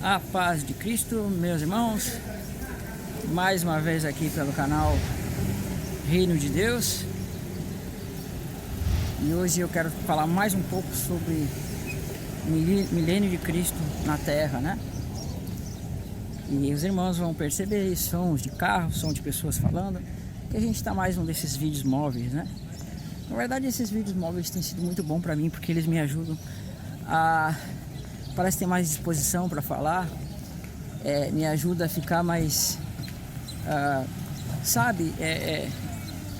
A paz de Cristo, meus irmãos, mais uma vez aqui pelo canal Reino de Deus. E hoje eu quero falar mais um pouco sobre o milênio de Cristo na Terra, né? E os irmãos vão perceber sons de carro, som de pessoas falando, que a gente está mais um desses vídeos móveis, né? Na verdade, esses vídeos móveis têm sido muito bom para mim, porque eles me ajudam a... Parece ter mais disposição para falar, me ajuda a ficar mais,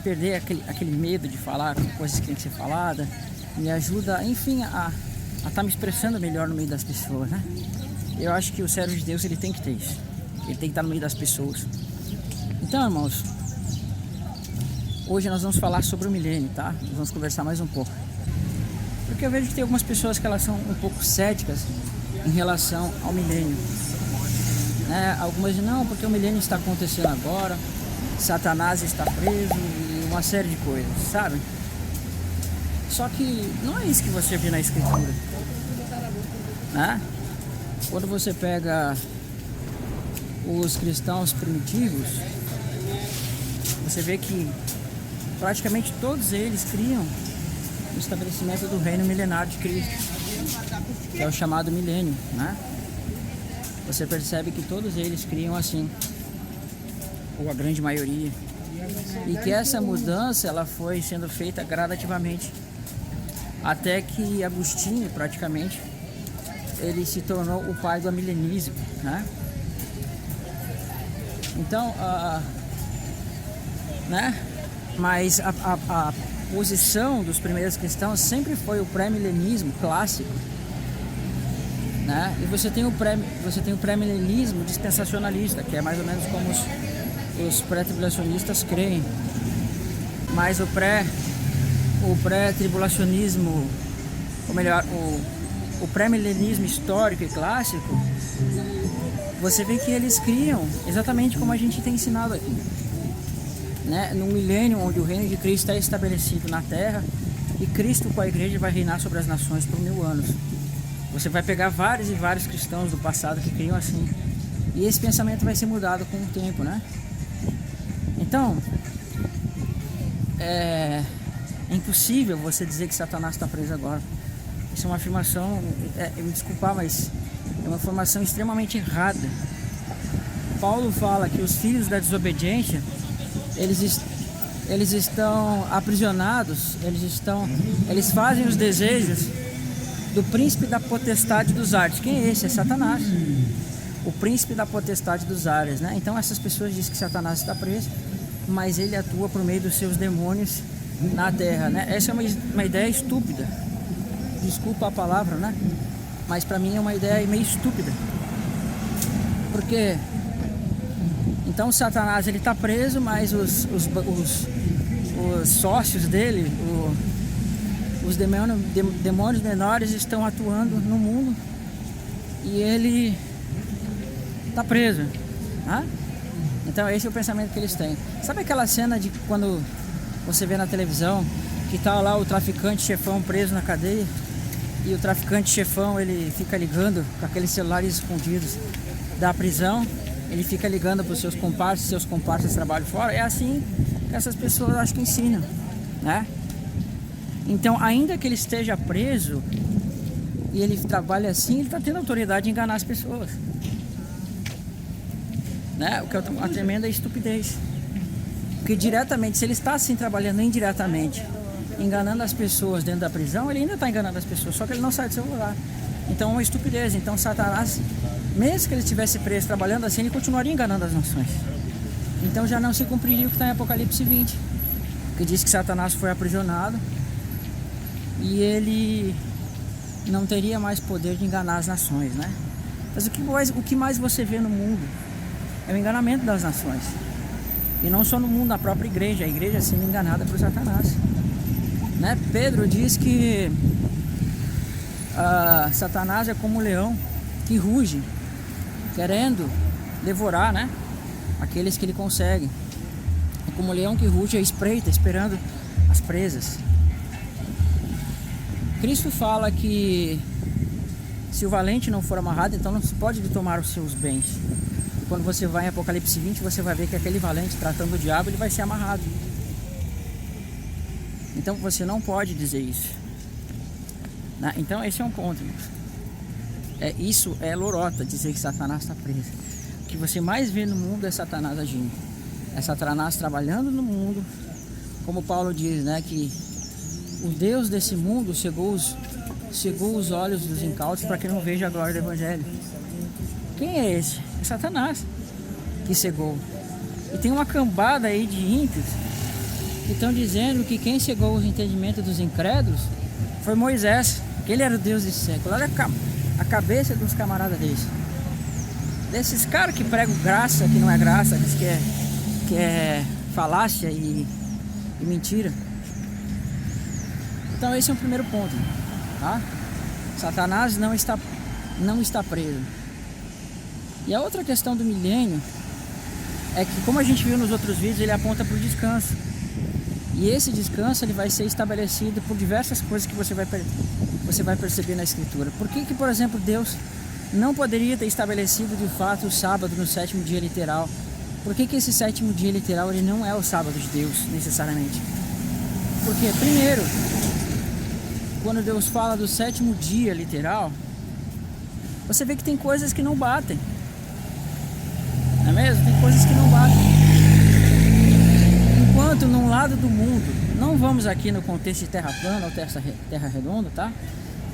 perder aquele medo de falar coisas que tem que ser faladas, me ajuda, enfim, a estar me expressando melhor no meio das pessoas, né? Eu acho que o servo de Deus, ele tem que ter isso, ele tem que estar no meio das pessoas. Então, irmãos, hoje nós vamos falar sobre o milênio, tá? Nós vamos conversar mais um pouco. Porque eu vejo que tem algumas pessoas que elas são um pouco céticas em relação ao milênio, né? Algumas dizem, não, porque o milênio está acontecendo agora, Satanás está preso e uma série de coisas, sabe? Só que não é isso que você vê na Escritura, né? Quando você pega os cristãos primitivos, você vê que praticamente todos eles criam o estabelecimento do reino milenário de Cristo, que é o chamado milênio, né? Você percebe que todos eles criam assim, ou a grande maioria, e que essa mudança ela foi sendo feita gradativamente, até que Agostinho, praticamente, ele se tornou o pai do amilenismo, né? Então, né? Mas a posição dos primeiros cristãos sempre foi o pré-milenismo clássico, né? E você tem o pré-milenismo dispensacionalista, que é mais ou menos como os pré-tribulacionistas creem. Mas o pré-tribulacionismo, ou melhor, o pré-milenismo histórico e clássico, você vê que eles criam exatamente como a gente tem ensinado aqui, né? No milênio onde o reino de Cristo é estabelecido na terra e Cristo com a igreja vai reinar sobre as nações por 1000 anos. Você vai pegar vários e vários cristãos do passado que criam assim, e esse pensamento vai ser mudado com o tempo, né? Então é impossível você dizer que Satanás está preso agora. Isso é uma afirmação, me desculpar, mas é uma afirmação extremamente errada. Paulo fala que os filhos da desobediência eles estão aprisionados, eles fazem os desejos do príncipe da potestade dos ares. Quem é esse? É Satanás, o príncipe da potestade dos ares, né? Então essas pessoas dizem que Satanás está preso, mas ele atua por meio dos seus demônios na terra, né? Essa é uma ideia estúpida, desculpa a palavra, né? Mas para mim é uma ideia meio estúpida, porque então Satanás ele está preso, mas os sócios dele, os demônios menores estão atuando no mundo e ele está preso, né? Então esse é o pensamento que eles têm. Sabe aquela cena de quando você vê na televisão que tá lá o traficante chefão preso na cadeia e o traficante chefão ele fica ligando com aqueles celulares escondidos da prisão? Ele fica ligando para os seus comparsas trabalham fora. É assim que essas pessoas acho que ensinam, né? Então, ainda que ele esteja preso e ele trabalha assim, ele está tendo autoridade de enganar as pessoas, né? O que é uma tremenda estupidez. Porque diretamente, se ele está assim trabalhando indiretamente, enganando as pessoas dentro da prisão, ele ainda está enganando as pessoas, só que ele não sai do seu lugar. Então é uma estupidez. Então Satanás, mesmo que ele estivesse preso trabalhando assim, ele continuaria enganando as nações. Então já não se cumpriria o que está em Apocalipse 20, que diz que Satanás foi aprisionado e ele não teria mais poder de enganar as nações, né? Mas o que mais você vê no mundo é o enganamento das nações. E não só no mundo, na própria igreja. A igreja sendo enganada por Satanás, né? Pedro diz que Satanás é como um leão que ruge, querendo devorar, né, aqueles que ele consegue. É como um leão que ruge, espreita, esperando as presas. Cristo fala que Se o valente não for amarrado, então não se pode lhe tomar os seus bens. E quando você vai em Apocalipse 20, você vai ver que aquele valente tratando o diabo, ele vai ser amarrado. Então você não pode dizer isso, né? Então esse é um ponto, irmãos. Isso é lorota, dizer que Satanás está preso. O que você mais vê no mundo é Satanás agindo. É Satanás trabalhando no mundo. Como Paulo diz, né, que o Deus desse mundo cegou os olhos dos incautos para que não veja a glória do Evangelho. Quem é esse? É Satanás que cegou. E tem uma cambada aí de ímpios que estão dizendo que quem cegou os entendimentos dos incrédulos foi Moisés, que ele era o Deus desse século. Olha a cabeça dos camaradas desses caras que pregam graça, que não é graça, diz que é falácia e mentira. Então esse é o primeiro ponto, tá? Satanás não está preso. E a outra questão do milênio é que, como a gente viu nos outros vídeos, ele aponta para o descanso. E esse descanso ele vai ser estabelecido por diversas coisas que você vai perceber na Escritura. Por que, por exemplo, Deus não poderia ter estabelecido de fato o sábado no sétimo dia literal? Por que esse sétimo dia literal ele não é o sábado de Deus, necessariamente? Porque, primeiro, quando Deus fala do sétimo dia literal, você vê que tem coisas que não batem. Não é mesmo? Tem coisas que não batem. Enquanto num lado do mundo, não vamos aqui no contexto de terra plana ou terra redonda, tá?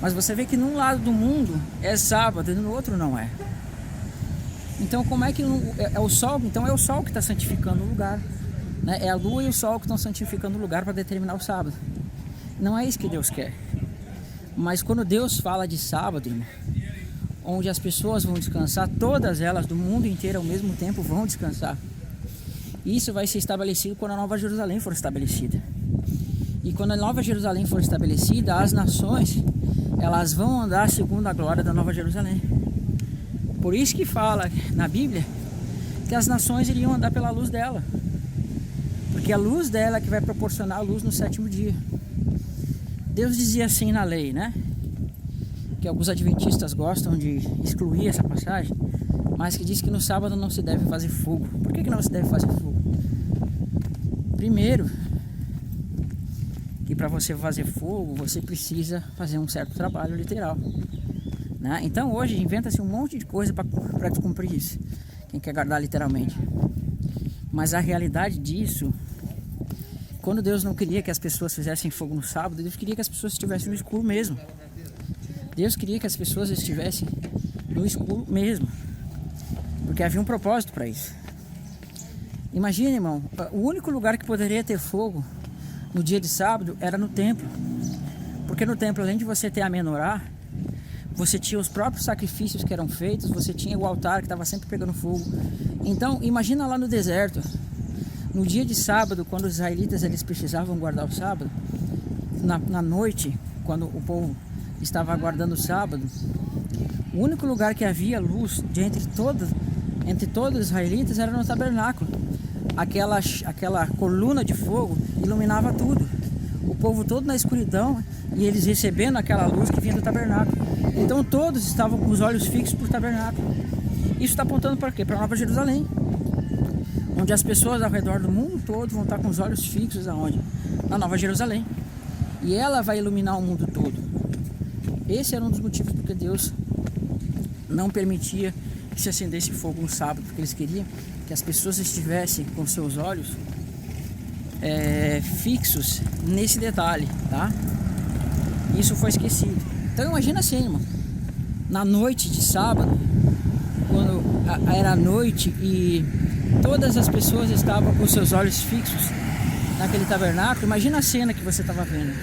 Mas você vê que num lado do mundo é sábado e no outro não é. Então como é que é o sol? Então é o sol que está santificando o lugar, né? É a lua e o sol que estão santificando o lugar para determinar o sábado. Não é isso que Deus quer. Mas quando Deus fala de sábado, irmão, onde as pessoas vão descansar, todas elas do mundo inteiro ao mesmo tempo vão descansar. Isso vai ser estabelecido quando a Nova Jerusalém for estabelecida. E quando a Nova Jerusalém for estabelecida, as nações, elas vão andar segundo a glória da Nova Jerusalém. Por isso que fala na Bíblia que as nações iriam andar pela luz dela. Porque a luz dela é que vai proporcionar a luz no sétimo dia. Deus dizia assim na lei, né? Que alguns adventistas gostam de excluir essa passagem, mas que diz que no sábado não se deve fazer fogo. Por que não se deve fazer fogo? Primeiro, que para você fazer fogo, você precisa fazer um certo trabalho literal, né? Então hoje inventa-se um monte de coisa para descumprir isso, quem quer guardar literalmente. Mas a realidade disso, quando Deus não queria que as pessoas fizessem fogo no sábado, Deus queria que as pessoas estivessem no escuro mesmo. Deus queria que as pessoas estivessem no escuro mesmo, porque havia um propósito para isso. Imagine, irmão, o único lugar que poderia ter fogo no dia de sábado era no templo, porque no templo, além de você ter a menorá, você tinha os próprios sacrifícios que eram feitos, você tinha o altar que estava sempre pegando fogo. Então imagina lá no deserto, no dia de sábado, quando os israelitas eles precisavam guardar o sábado, na noite, quando o povo estava aguardando o sábado, o único lugar que havia luz entre todos os israelitas era no tabernáculo. Aquela coluna de fogo iluminava tudo, o povo todo na escuridão e eles recebendo aquela luz que vinha do tabernáculo. Então todos estavam com os olhos fixos para o tabernáculo. Isso está apontando para quê? Para a Nova Jerusalém, onde as pessoas ao redor do mundo todo vão estar com os olhos fixos aonde? Na Nova Jerusalém. E ela vai iluminar o mundo todo. Esse era um dos motivos porque Deus não permitia que se acendesse fogo no sábado, porque eles queriam que as pessoas estivessem com seus olhos fixos nesse detalhe, tá? Isso foi esquecido. Então imagina assim, irmão, na noite de sábado, quando era noite e todas as pessoas estavam com seus olhos fixos naquele tabernáculo, imagina a cena que você estava vendo.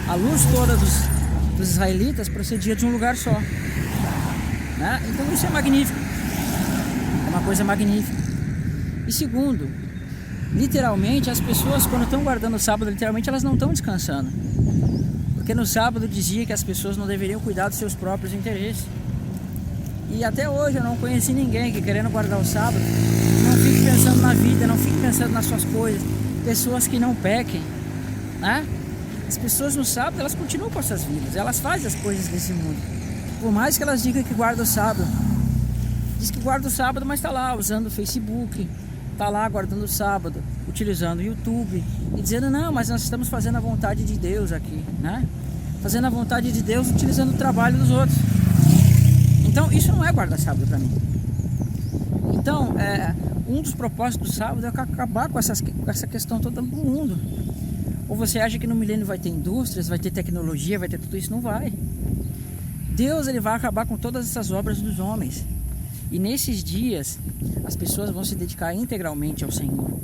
A luz toda dos israelitas procedia de um lugar só, né? Então isso é magnífico, é uma coisa magnífica. E segundo, literalmente as pessoas quando estão guardando o sábado, literalmente elas não estão descansando, porque no sábado dizia que as pessoas não deveriam cuidar dos seus próprios interesses. E até hoje eu não conheci ninguém que querendo guardar o sábado não fique pensando na vida, não fique pensando nas suas coisas. Pessoas que não pequem, né? As pessoas no sábado elas continuam com as suas vidas, elas fazem as coisas desse mundo. Por mais que elas digam que guarda o sábado, diz que guarda o sábado, mas está lá usando o Facebook, está lá guardando o sábado, utilizando o YouTube e dizendo: não, mas nós estamos fazendo a vontade de Deus aqui, né? Fazendo a vontade de Deus utilizando o trabalho dos outros. Então isso não é guardar sábado para mim. Então um dos propósitos do sábado é acabar com essa questão toda do mundo. Ou você acha que no milênio vai ter indústrias, vai ter tecnologia, vai ter tudo isso? Não vai. Deus, ele vai acabar com todas essas obras dos homens. E nesses dias as pessoas vão se dedicar integralmente ao Senhor.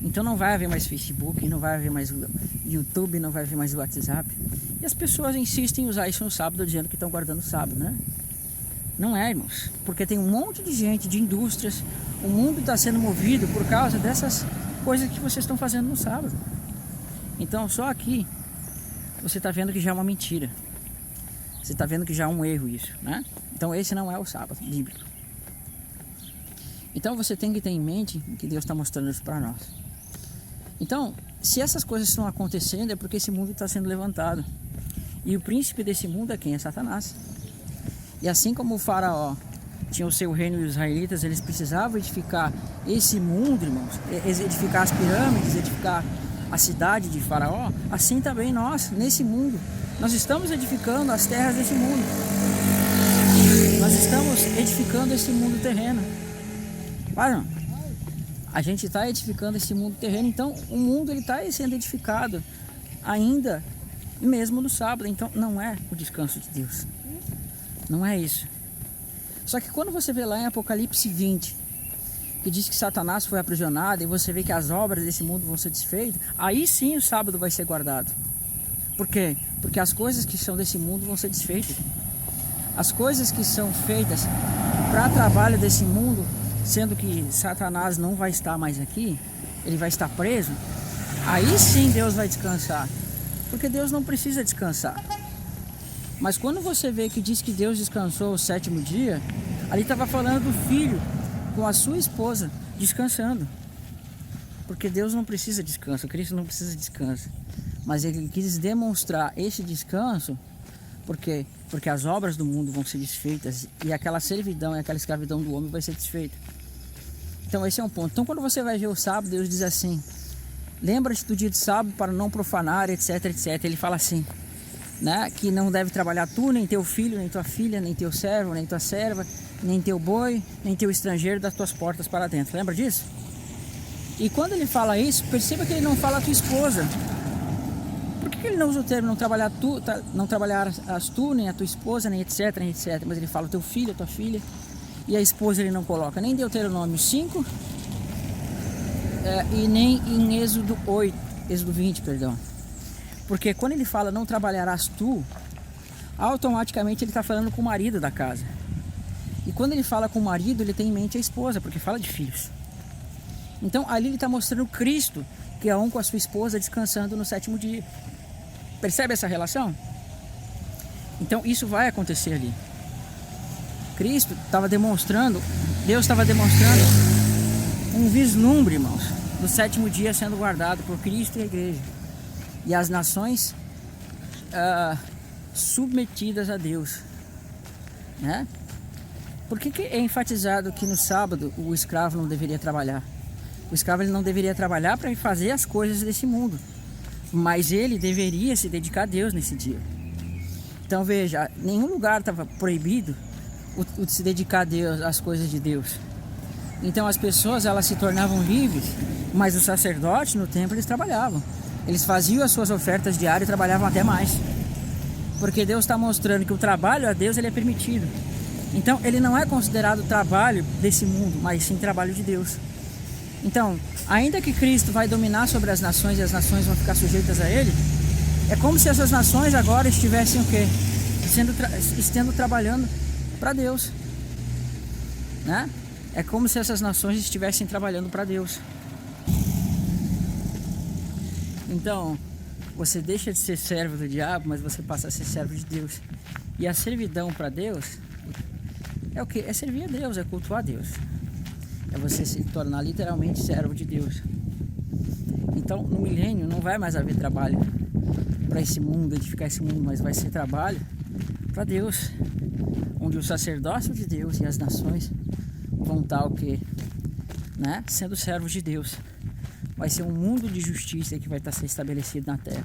Então não vai haver mais Facebook, não vai haver mais YouTube, não vai haver mais WhatsApp. E as pessoas insistem em usar isso no sábado, dizendo que estão guardando o sábado, né? Não é, irmãos. Porque tem um monte de gente, de indústrias. O mundo está sendo movido por causa dessas coisas que vocês estão fazendo no sábado. Então só aqui você está vendo que já é uma mentira. Você está vendo que já é um erro isso, né? Então esse não é o sábado bíblico. Então você tem que ter em mente que Deus está mostrando isso para nós. Então, se essas coisas estão acontecendo, é porque esse mundo está sendo levantado. E o príncipe desse mundo é quem? É Satanás. E assim como o faraó tinha o seu reino e os israelitas, eles precisavam edificar esse mundo, irmãos, edificar as pirâmides, edificar a cidade de Faraó. Assim também nós, nesse mundo, nós estamos edificando as terras desse mundo. Nós estamos edificando esse mundo terreno. Claro, a gente está edificando esse mundo terreno. Então o mundo está sendo edificado ainda mesmo no sábado. Então não é o descanso de Deus. Não é isso. Só que quando você vê lá em Apocalipse 20, que diz que Satanás foi aprisionado, e você vê que as obras desse mundo vão ser desfeitas, aí sim o sábado vai ser guardado. Por quê? Porque as coisas que são desse mundo vão ser desfeitas. As coisas que são feitas para trabalho desse mundo, sendo que Satanás não vai estar mais aqui, ele vai estar preso, aí sim Deus vai descansar. Porque Deus não precisa descansar. Mas quando você vê que diz que Deus descansou o sétimo dia, ali estava falando do filho com a sua esposa descansando. Porque Deus não precisa de descanso, Cristo não precisa de descanso. Mas ele quis demonstrar esse descanso, porque as obras do mundo vão ser desfeitas e aquela servidão e aquela escravidão do homem vai ser desfeita. Então esse é um ponto. Então quando você vai ver o sábado, Deus diz assim: lembra-te do dia de sábado para não profanar, etc, etc. Ele fala assim, né, que não deve trabalhar tu, nem teu filho, nem tua filha, nem teu servo, nem tua serva, nem teu boi, nem teu estrangeiro das tuas portas para dentro. Lembra disso? E quando ele fala isso, perceba que ele não fala a tua esposa. Por que ele não usa o termo não trabalharás tu, nem a tua esposa, nem etc, nem etc. Mas ele fala o teu filho, a tua filha. E a esposa ele não coloca nem Deuteronômio 5 e nem em Êxodo 20, perdão. Porque quando ele fala não trabalharás tu, automaticamente ele está falando com o marido da casa. E quando ele fala com o marido, ele tem em mente a esposa, porque fala de filhos. Então ali ele está mostrando Cristo, que é um com a sua esposa descansando no sétimo dia. Percebe essa relação? Então isso vai acontecer ali. Cristo estava demonstrando, Deus estava demonstrando um vislumbre, irmãos, do sétimo dia sendo guardado por Cristo e a igreja. E as nações submetidas a Deus, né? Por que é enfatizado que no sábado o escravo não deveria trabalhar? O escravo ele não deveria trabalhar para fazer as coisas desse mundo, mas ele deveria se dedicar a Deus nesse dia. Então veja, nenhum lugar estava proibido o de se dedicar a Deus, às coisas de Deus. Então as pessoas elas se tornavam livres, mas os sacerdotes no templo eles trabalhavam. Eles faziam as suas ofertas diárias e trabalhavam até mais. Porque Deus está mostrando que o trabalho a Deus ele é permitido. Então ele não é considerado trabalho desse mundo, mas sim trabalho de Deus. Então, ainda que Cristo vai dominar sobre as nações e as nações vão ficar sujeitas a ele, é como se essas nações agora estivessem o quê? Estendo trabalhando para Deus, né? É como se essas nações estivessem trabalhando para Deus. Então, você deixa de ser servo do diabo, mas você passa a ser servo de Deus. E a servidão para Deus é o quê? É servir a Deus, é cultuar a Deus. É você se tornar literalmente servo de Deus. Então, no milênio não vai mais haver trabalho para esse mundo, edificar esse mundo, mas vai ser trabalho para Deus, onde o sacerdócio de Deus e as nações vão estar o quê? Né? Sendo servos de Deus. Vai ser um mundo de justiça que vai estar sendo estabelecido na terra.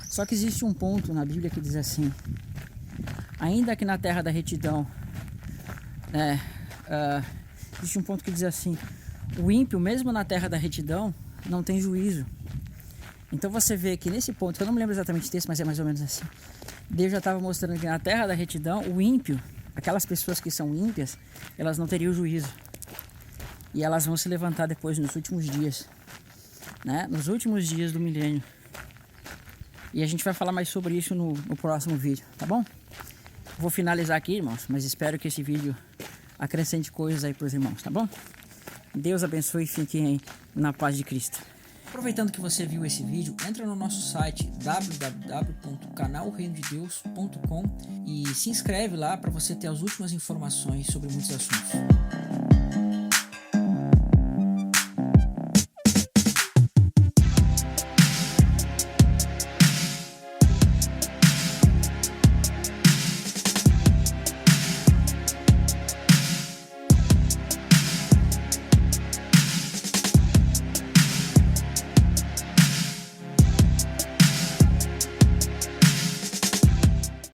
Só que existe um ponto na Bíblia que diz assim: ainda que na terra da retidão, existe um ponto que diz assim: o ímpio, mesmo na terra da retidão, não tem juízo. Então você vê que nesse ponto, eu não me lembro exatamente o texto, mas é mais ou menos assim. Deus já estava mostrando que na terra da retidão, o ímpio, aquelas pessoas que são ímpias, elas não teriam juízo. E elas vão se levantar depois, nos últimos dias, né? Nos últimos dias do milênio. E a gente vai falar mais sobre isso no próximo vídeo, tá bom? Vou finalizar aqui, irmãos, mas espero que esse vídeo acrescente coisas aí para os irmãos, tá bom? Deus abençoe e fiquem na paz de Cristo. Aproveitando que você viu esse vídeo, entra no nosso site www.canalreinodedeus.com e se inscreve lá para você ter as últimas informações sobre muitos assuntos.